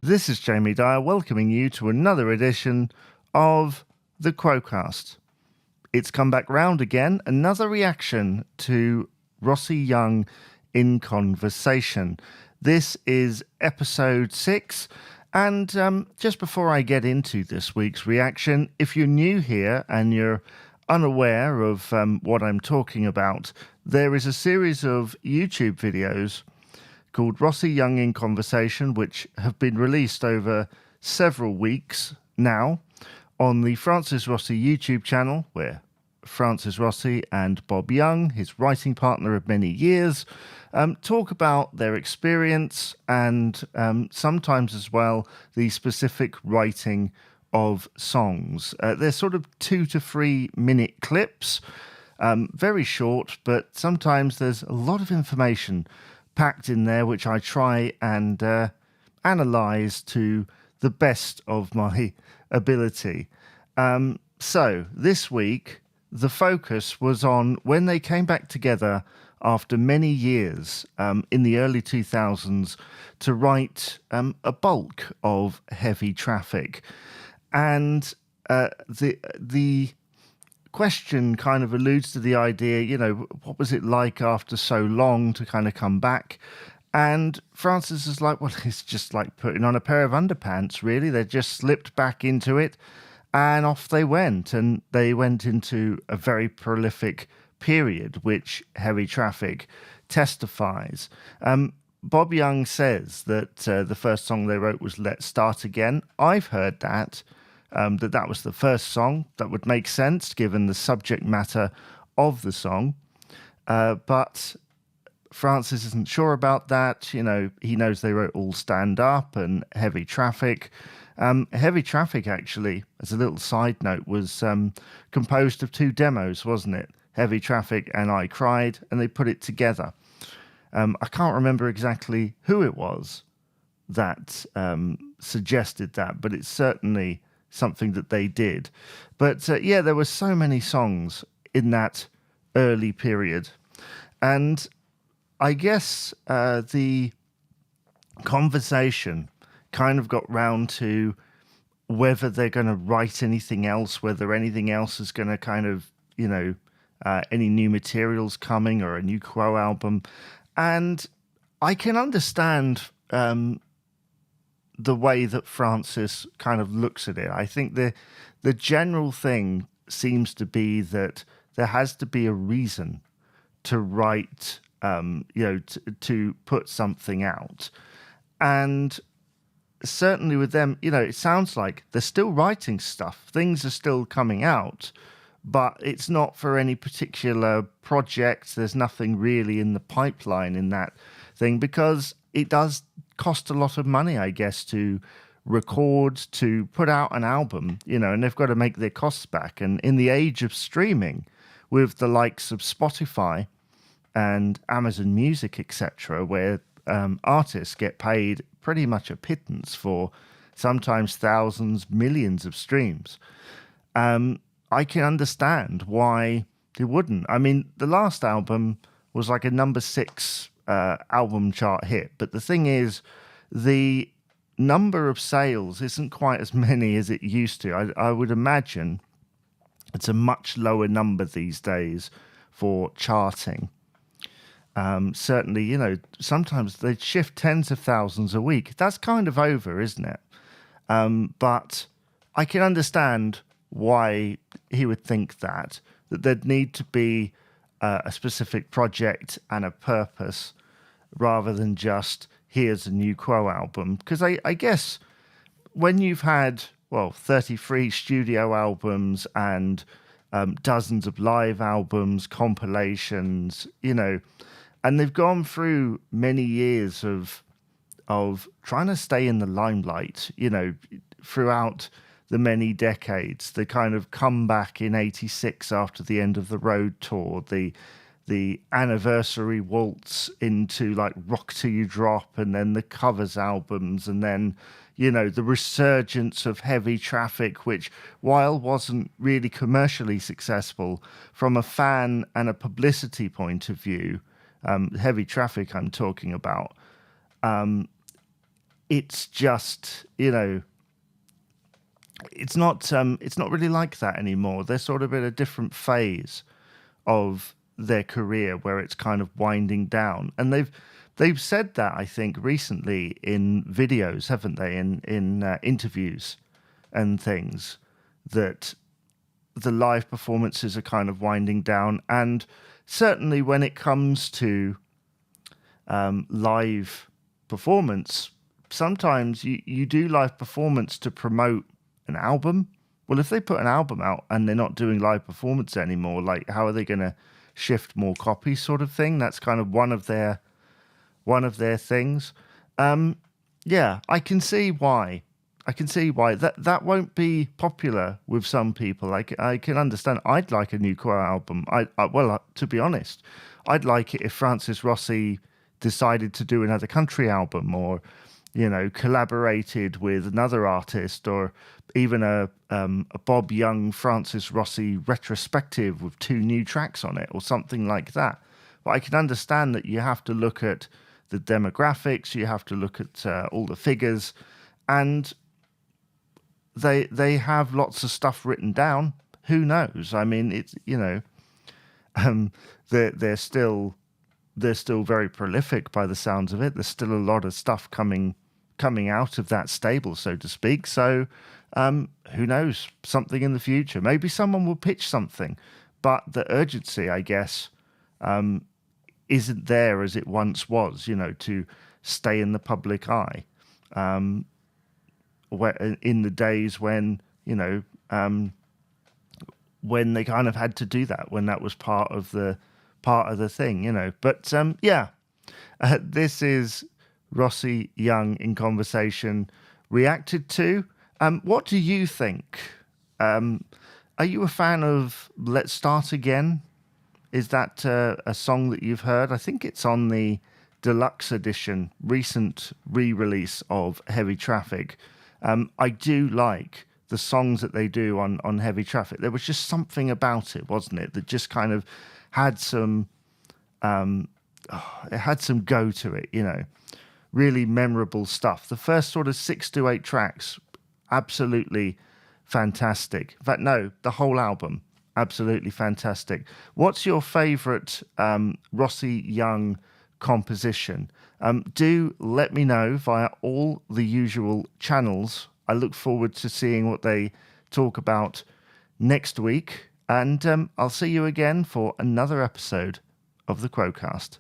This is Jamie Dyer welcoming you to another edition of the Quo-Cast. It's come back round again, another reaction to Rossi Young in Conversation. This is episode 6, and just before I get into this week's reaction, if you're new here and you're unaware of what I'm talking about, there is a series of YouTube videos called Rossi Young in Conversation, which have been released over several weeks now on the Francis Rossi YouTube channel, where Francis Rossi and Bob Young, his writing partner of many years, talk about their experience and sometimes as well the specific writing of songs. They're sort of 2 to 3 minute clips, very short, but sometimes there's a lot of information packed in there, which I try and analyse to the best of my ability. So this week, the focus was on when they came back together after many years in the early 2000s to write a bulk of Heavy Traffic. And the question kind of alludes to the idea, you know, what was it like after so long to kind of come back? And Francis is like, well, it's just like putting on a pair of underpants, really. They just slipped back into it and off they went. And they went into a very prolific period, which Heavy Traffic testifies. Bob Young says that the first song they wrote was Let's Start Again. I've heard that. That was the first song. That would make sense given the subject matter of the song. But Francis isn't sure about that. You know, he knows they wrote All Stand Up and Heavy Traffic. Heavy Traffic, actually, as a little side note, was composed of 2 demos, wasn't it? Heavy Traffic and I Cried, and they put it together. I can't remember exactly who it was that suggested that, but it's certainly something that they did. But yeah, there were so many songs in that early period. And I guess the conversation kind of got round to whether they're going to write anything else, whether anything else is going to kind of, you know, any new materials coming or a new Quo album. And I can understand the way that Francis kind of looks at it. I think the general thing seems to be that there has to be a reason to write, you know, to put something out. And certainly with them, you know, it sounds like they're still writing stuff. Things are still coming out, but it's not for any particular project. There's nothing really in the pipeline in that thing because it does cost a lot of money, I guess, to record, to put out an album, you know, and they've got to make their costs back. And in the age of streaming, with the likes of Spotify and Amazon Music, etc., where artists get paid pretty much a pittance for sometimes thousands, millions of streams, I can understand why they wouldn't. I mean, the last album was like a number 6 album chart hit, but the thing is, the number of sales isn't quite as many as it used to. I would imagine it's a much lower number these days for charting. Certainly, you know, sometimes they shift tens of thousands a week. That's kind of over, isn't it? But I can understand why he would think that there'd need to be a specific project and a purpose rather than just here's a new Quo album. Because I guess when you've had, well, 33 studio albums and dozens of live albums, compilations, you know, and they've gone through many years of trying to stay in the limelight, you know, throughout the many decades. The kind of comeback in '86 after the end of the Road tour, the anniversary waltz into like Rock Till You Drop, and then the covers albums, and then, you know, the resurgence of Heavy Traffic, which, while wasn't really commercially successful, from a fan and a publicity point of view, Heavy Traffic I'm talking about, it's just, it's not really like that anymore. They're sort of in a different phase of their career where it's kind of winding down, and they've said that, I think, recently in videos, haven't they, in interviews and things, that the live performances are kind of winding down. And certainly when it comes to live performance, sometimes you do live performance to promote an album. Well, if they put an album out and they're not doing live performance anymore, like, how are they going to shift more copies, sort of thing? That's kind of one of their things. Yeah, I can see why. That won't be popular with some people. I can understand. I'd like a new Quo album. To be honest, I'd like it if Francis Rossi decided to do another country album, or collaborated with another artist, or even a Bob Young Francis Rossi retrospective with 2 new tracks on it, or something like that. But I can understand that you have to look at the demographics, you have to look at all the figures, and they have lots of stuff written down. Who knows? I mean, it's they're still very prolific by the sounds of it. There's still a lot of stuff coming out of that stable, so to speak. So who knows? Something in the future. Maybe someone will pitch something, but the urgency, I guess, isn't there as it once was, to stay in the public eye. In the days when, when they kind of had to do that, when that was part of the thing, But this is Rossi Young in Conversation reacted to. What do you think? Are you a fan of Let's Start Again? Is that a song that you've heard? I think it's on the deluxe edition, recent re-release of Heavy Traffic. I do like the songs that they do on Heavy Traffic. There was just something about it, wasn't it, that just kind of had some it had some go to it, really memorable stuff. The first sort of 6 to 8 tracks, absolutely fantastic. In fact, no, the whole album, absolutely fantastic. What's your favourite Rossi Young composition? Do let me know via all the usual channels. I look forward to seeing what they talk about next week, and I'll see you again for another episode of the Quo-Cast.